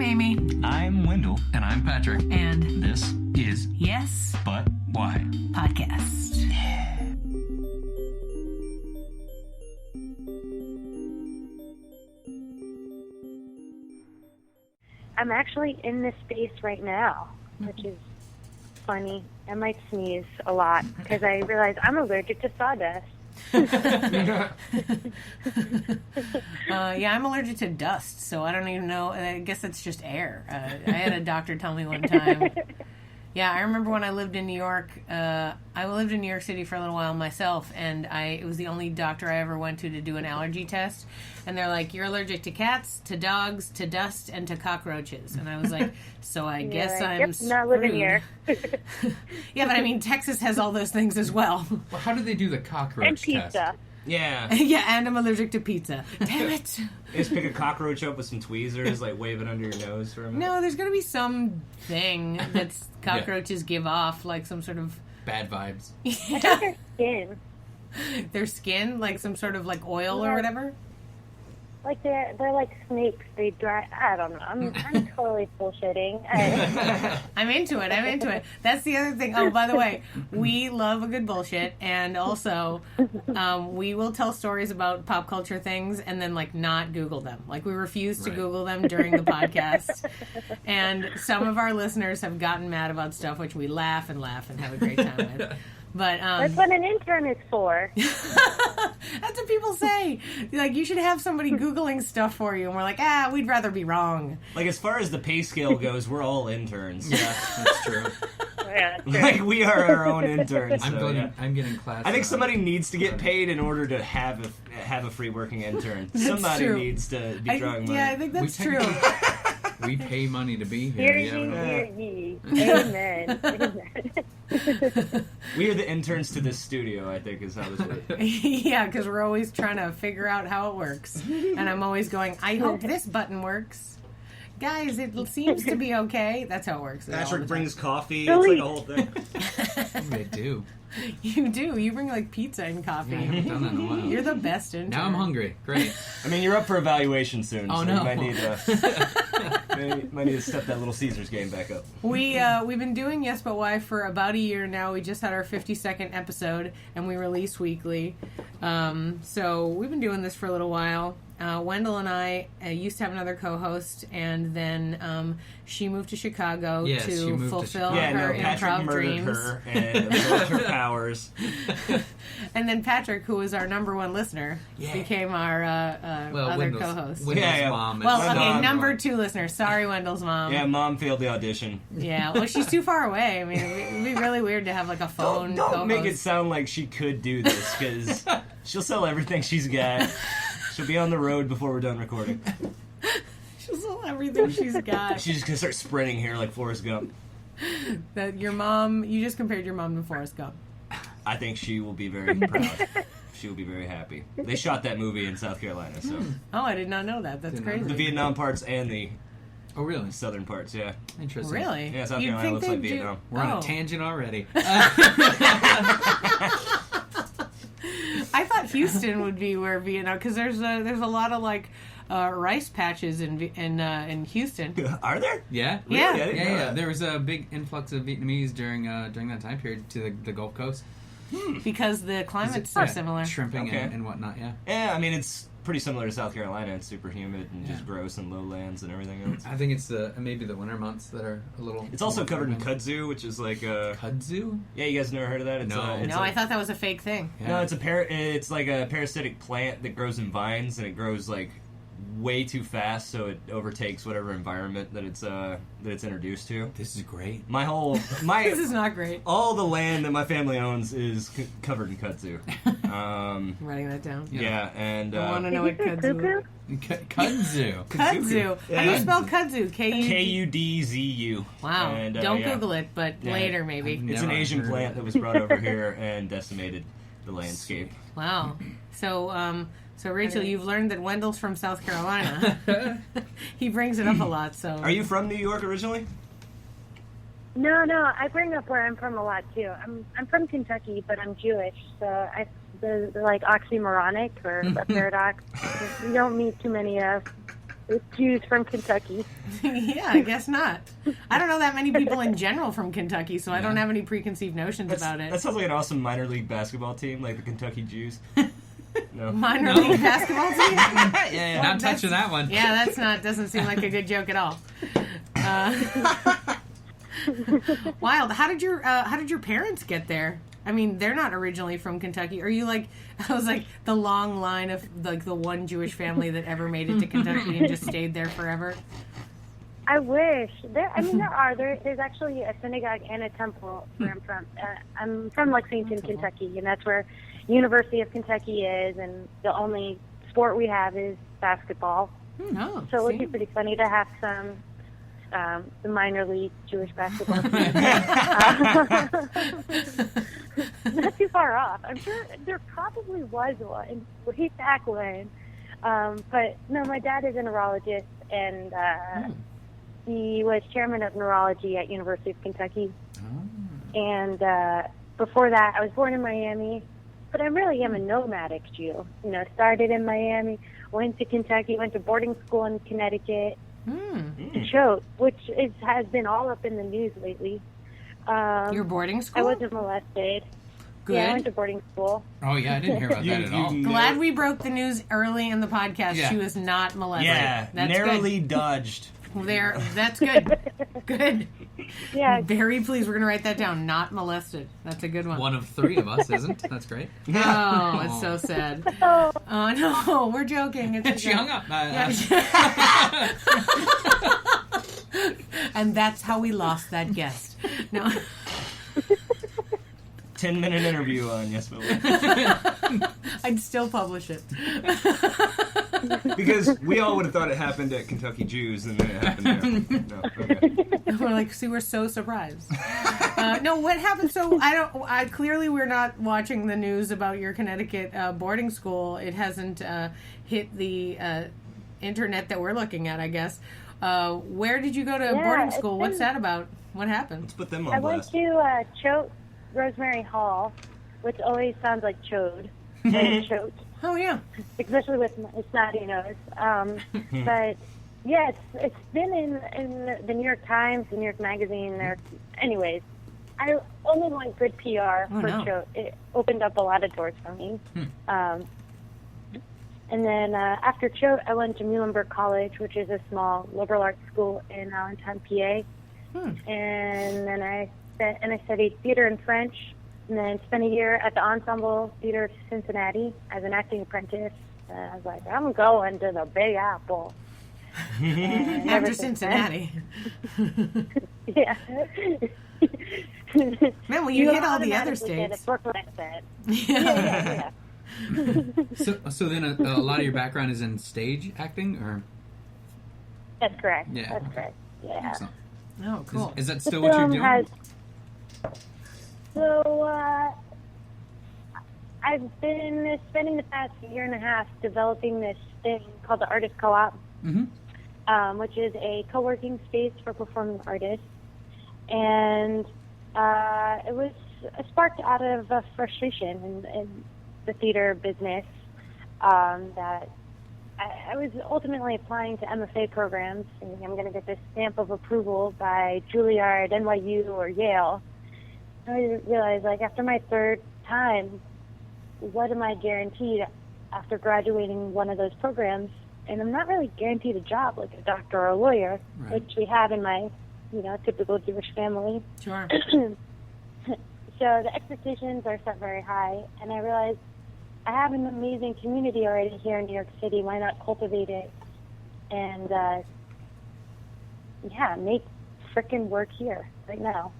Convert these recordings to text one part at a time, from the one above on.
Amy. I'm Wendell. And I'm Patrick. And this is Yes, But Why? Podcast. I'm actually in this space right now, which is funny. I might sneeze a lot because I realize I'm allergic to sawdust. Yeah, I'm allergic to dust, so I don't even know. I guess it's just air. I had a doctor tell me one time. Yeah, I remember when I lived in New York. I lived in New York City for a little while myself, and it was the only doctor I ever went to do an allergy test. And they're like, "You're allergic to cats, to dogs, to dust, and to cockroaches." And I was like, "So I guess I'm screwed." Not living here. Yeah, but I mean, Texas has all those things as well. Well, how do they do the cockroach And pizza. test? Yeah. Yeah, and I'm allergic to pizza. Damn it. You just pick a cockroach up with some tweezers, like wave it under your nose for a minute. No, there's going to be some thing that cockroaches give off, like some sort of... Bad vibes. I think their skin. Their skin, like some sort of like oil or whatever? Like they're like snakes. They dry. I don't know. I'm totally bullshitting. I'm into it. That's the other thing. Oh, by the way, we love a good bullshit, and also we will tell stories about pop culture things and then like not Google them. Like we refuse to Google them during the podcast. And some of our listeners have gotten mad about stuff, which we laugh and have a great time with. But That's what an intern is for. That's what people say. Like, you should have somebody Googling stuff for you. And we're like, we'd rather be wrong. Like, as far as the pay scale goes, we're all interns. Yeah, that's true. Yeah, true. Like, we are our own interns. I'm getting class. I think somebody needs to get paid in order to have a free working intern. Somebody true. needs to be drawing money. Yeah, I think that's true. We pay money to be here. Hear ye. Amen. We are the interns to this studio, I think, is how this works. Yeah, because we're always trying to figure out how it works. And I'm always going, I hope this button works. Guys, it seems to be okay. That's how it works. Patrick brings coffee. It's like a whole thing. They do. You do. You bring like pizza and coffee. Yeah, I haven't done that in a while. You're the best intern. Now I'm hungry. Great. I mean, you're up for evaluation soon. Oh, so no. You might need to step that Little Caesars game back up. We've been doing Yes But Why for about a year now. We just had our 52nd episode, and we release weekly. So we've been doing this for a little while. Wendell and I used to have another co-host, and then she moved to Chicago to fulfill her Patrick improv murdered dreams. her and absorbed her powers. And then Patrick, who was our number one listener, became our other co-host. Wendell's mom. Number two listener. Sorry, Wendell's mom. Yeah, mom failed the audition. Yeah, well, she's too far away. I mean, it'd be really weird to have like a phone Don't co-host. make it sound like she could do this, because she'll sell everything she's got. She'll be on the road before we're done recording. She'll sell everything she's got. She's just gonna start sprinting here like Forrest Gump. That your mom, you just compared your mom to Forrest Gump. I think she will be very proud. She will be very happy. They shot that movie in South Carolina, so. Oh, I did not know that. That's crazy. The Vietnam parts and the really? Southern parts, yeah. Interesting. Really? Yeah, South Carolina looks like Vietnam. We're on a tangent already. I thought Houston would be where Vietnam, because there's a lot of like rice patches in Houston. Are there? Yeah. Really? Yeah. I didn't know that. There was a big influx of Vietnamese during that time period to the Gulf Coast. Because the climates are similar. Shrimping Okay. and whatnot, yeah. Yeah, I mean, it's pretty similar to South Carolina. It's super humid and just gross and lowlands and everything else. I think it's maybe the winter months that are a little... It's also covered in kudzu, which is like a... Kudzu? Yeah, you guys never heard of that? It's No. I thought that was a fake thing. Yeah. No, it's like a parasitic plant that grows in vines, and it grows like way too fast, so it overtakes whatever environment that it's introduced to. This is great. This is not great. All the land that my family owns is covered in kudzu. I'm writing that down. Yeah, and I want to know what kudzu is. Kudzu. Kudzu. Yeah. How do you spell kudzu? Kudzu. Wow. And, Don't Google it, but later maybe. It's an Asian plant that was brought over here and decimated the landscape. Wow. So Rachel, you've learned that Wendell's from South Carolina. He brings it up a lot. So Are you from New York originally? No, I bring up where I'm from a lot too. I'm from Kentucky, but I'm Jewish, so the like oxymoronic or a paradox. We don't meet too many of. Jews from Kentucky. Yeah, I guess not. I don't know that many people in general from Kentucky, so I don't have any preconceived notions about it. That sounds like an awesome minor league basketball team, like the Kentucky Jews. No. Minor league basketball team? Yeah, not touching that one. Yeah, doesn't seem like a good joke at all. Wild. How did your parents get there? I mean, they're not originally from Kentucky. Are you like, I was like the long line of like the one Jewish family that ever made it to Kentucky and just stayed there forever? I wish. There's actually a synagogue and a temple where I'm from. I'm from Lexington, Kentucky, and that's where University of Kentucky is, and the only sport we have is basketball. No. So it would be pretty funny to have some the minor league Jewish basketball team. Not too far off. I'm sure there probably was one way back when. But no, my dad is a neurologist, and he was chairman of neurology at University of Kentucky. And before that, I was born in Miami, but I really am a nomadic Jew. You know, started in Miami, went to Kentucky, went to boarding school in Connecticut, Choate, which has been all up in the news lately. Your boarding school? I wasn't molested. Good. Yeah, I went to boarding school. Oh, yeah, I didn't hear about that at all. Glad we broke the news early in the podcast. Yeah. She was not molested. Yeah, That's narrowly good. dodged. There, that's good. Good. Yeah. Very pleased. We're going to write that down. Not molested. That's a good one. One of three of us isn't. That's great. Oh, it's so sad. Oh, No, we're joking. It's a She joke. hung up. And that's how we lost that guest. No. 10-minute interview on Yes But Wait. I'd still publish it. Because we all would have thought it happened at Kentucky Jews, and then it happened there. No, okay. We're like, see, we're so surprised. No, what happened? So clearly we're not watching the news about your Connecticut boarding school. It hasn't hit the internet that we're looking at, I guess. Where did you go to boarding school? What's that about? What happened? Let's put them I on went blast. to Choate Rosemary Hall, which always sounds like chode. Choate. Oh, yeah. Especially with my snotty nose. But yeah, it's been in the New York Times, the New York Magazine. Anyways, I only want good PR for Choate. It opened up a lot of doors for me. And then after Choate, I went to Muhlenberg College, which is a small liberal arts school in Allentown, PA. And then I studied theater and French. And then spent a year at the Ensemble Theater of Cincinnati as an acting apprentice. I was like, I'm going to the Big Apple. After Cincinnati. Yeah. Man, well, you hit all the other states. Brooklyn accent. Yeah. So then a lot of your background is in stage acting, or? That's correct. Yeah. That's correct. Yeah. Excellent. Oh, cool. Is that still what you're doing? So, I've been spending the past year and a half developing this thing called the Artist Co-op, which is a co-working space for performing artists. And it was sparked out of a frustration in the theater business that I was ultimately applying to MFA programs, thinking I'm going to get this stamp of approval by Juilliard, NYU, or Yale. I realized, like, after my third time, what am I guaranteed after graduating one of those programs? And I'm not really guaranteed a job like a doctor or a lawyer, which we have in my, typical Jewish family. Sure. So the expectations are set very high, and I realized I have an amazing community already here in New York City. Why not cultivate it and, make frickin' work here right now?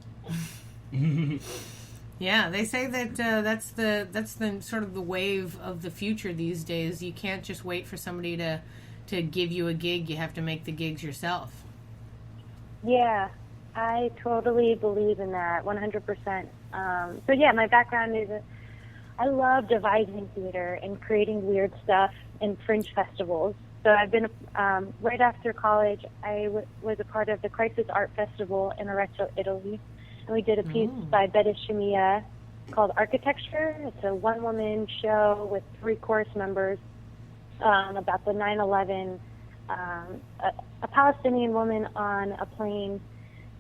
Yeah, they say that that's the sort of the wave of the future these days. You can't just wait for somebody to give you a gig. You have to make the gigs yourself. Yeah, I totally believe in that, 100%. So yeah, my background is I love devising theater and creating weird stuff in fringe festivals. So I've been, right after college, I was a part of the Crisis Art Festival in Arezzo, Italy. And we did a piece by Beda Shemia called Architecture. It's a one-woman show with 3 chorus members about the 9/11 a Palestinian woman on a plane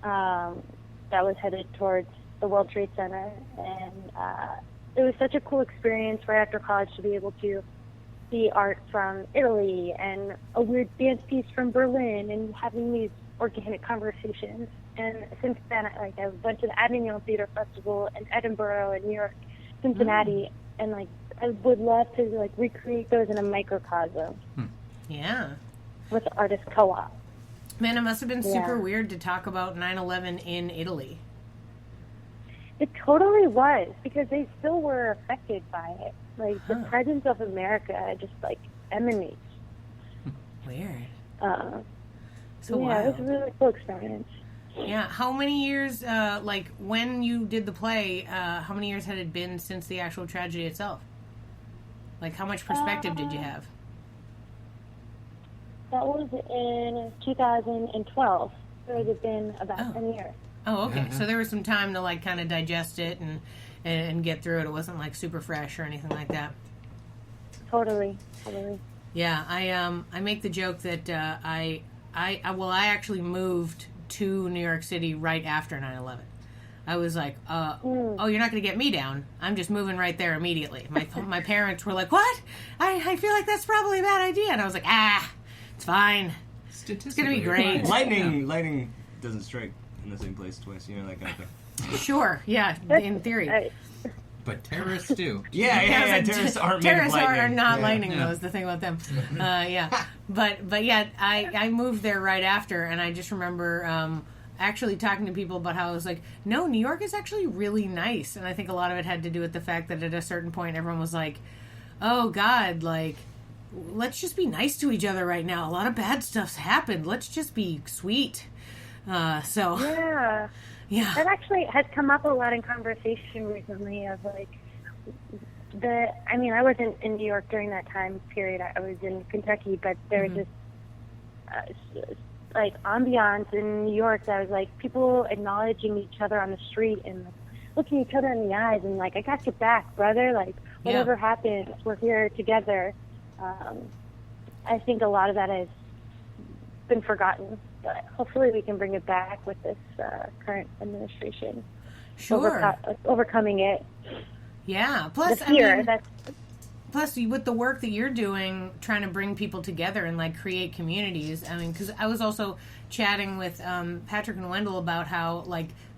that was headed towards the World Trade Center, and it was such a cool experience right after college to be able to see art from Italy and a weird dance piece from Berlin and having these organic conversations. And since then, I went to the Avignon Theater Festival in Edinburgh and New York, Cincinnati, and I would love to recreate those in a microcosm. Yeah. With the Artist Co-op. Man, it must have been super weird to talk about 9/11 in Italy. It totally was, because they still were affected by it. The presence of America just emanates. Weird. So wild. It was a really cool experience. Yeah. How many years, when you did the play, how many years had it been since the actual tragedy itself? How much perspective did you have? That was in 2012. So it had been about 10 years. Oh, okay. So there was some time to kind of digest it and get through it. It wasn't super fresh or anything like that. Totally. Yeah, I make the joke that I actually moved to New York City right after 9/11. I was like, oh, you're not going to get me down. I'm just moving right there immediately. My parents were like, what? I feel like that's probably a bad idea. And I was like, it's fine. It's going to be great. Lightning doesn't strike in the same place twice, that kind of thing. Sure, yeah, in theory. But terrorists do. Yeah. Terrorists aren't terrorists made of lightning. are not lightning, though, is the thing about them. But yeah, I moved there right after, and I just remember actually talking to people about how I was like, no, New York is actually really nice. And I think a lot of it had to do with the fact that at a certain point everyone was like, oh, God, let's just be nice to each other right now. A lot of bad stuff's happened. Let's just be sweet. Yeah. That actually has come up a lot in conversation recently of I wasn't in New York during that time period. I was in Kentucky, but there was this ambiance in New York that was people acknowledging each other on the street and looking each other in the eyes and I got your back, brother. Whatever happens, we're here together. I think a lot of that has been forgotten, but hopefully we can bring it back with this current administration. Sure. Overcoming it. Yeah. Plus, plus with the work that you're doing, trying to bring people together and create communities. Because I was also chatting with Patrick and Wendell about how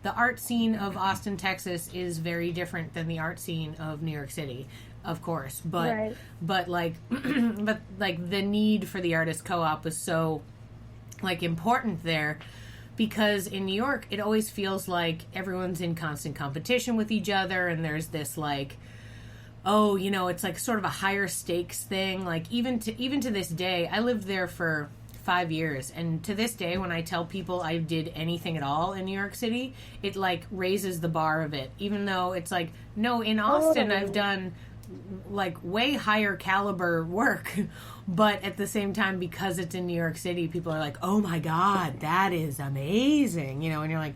the art scene of Austin, Texas is very different than the art scene of New York City. Of course, but but the need for the Artist Co-op was so important there, because in New York it always feels like everyone's in constant competition with each other, and there's this it's sort of a higher stakes thing. Even to this day, I lived there for 5 years, and to this day when I tell people I did anything at all in New York City, it raises the bar of it, even though it's no, in Austin I've done way higher caliber work, but at the same time, because it's in New York City, people are like, oh my God, that is amazing, and you're like,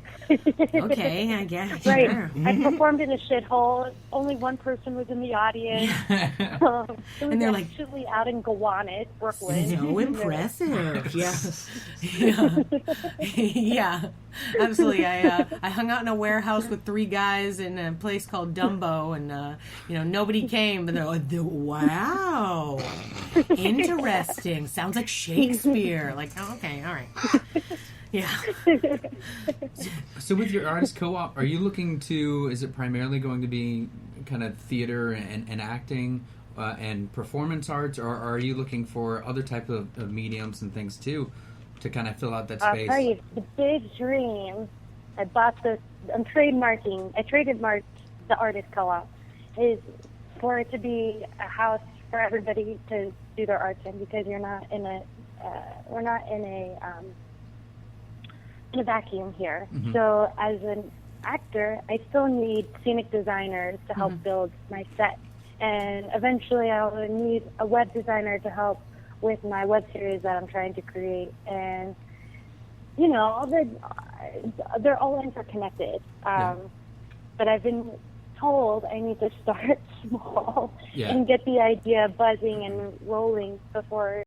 okay, I guess. Right. Sure. I performed in a shithole. Only one person was in the audience. It was And they're actually out in Gowanus, Brooklyn. So impressive. Yeah, absolutely. I hung out in a warehouse with 3 guys in a place called Dumbo, and nobody came, but they're like, wow, interesting. Sounds like Shakespeare. Oh, okay, all right. Yeah. So with your Artist Co-op, are you looking to, is it primarily going to be kind of theater and acting and performance arts, or are you looking for other type of mediums and things too to kind of fill out that space? I'll tell you, the big dream, I trademarked the Artist Co-op, is for it to be a house for everybody to do their arts in, because we're not in a vacuum here. Mm-hmm. So as an actor, I still need scenic designers to help build my set, and eventually I'll need a web designer to help with my web series that I'm trying to create. And they're all interconnected. But I've been told I need to start small and get the idea buzzing and rolling before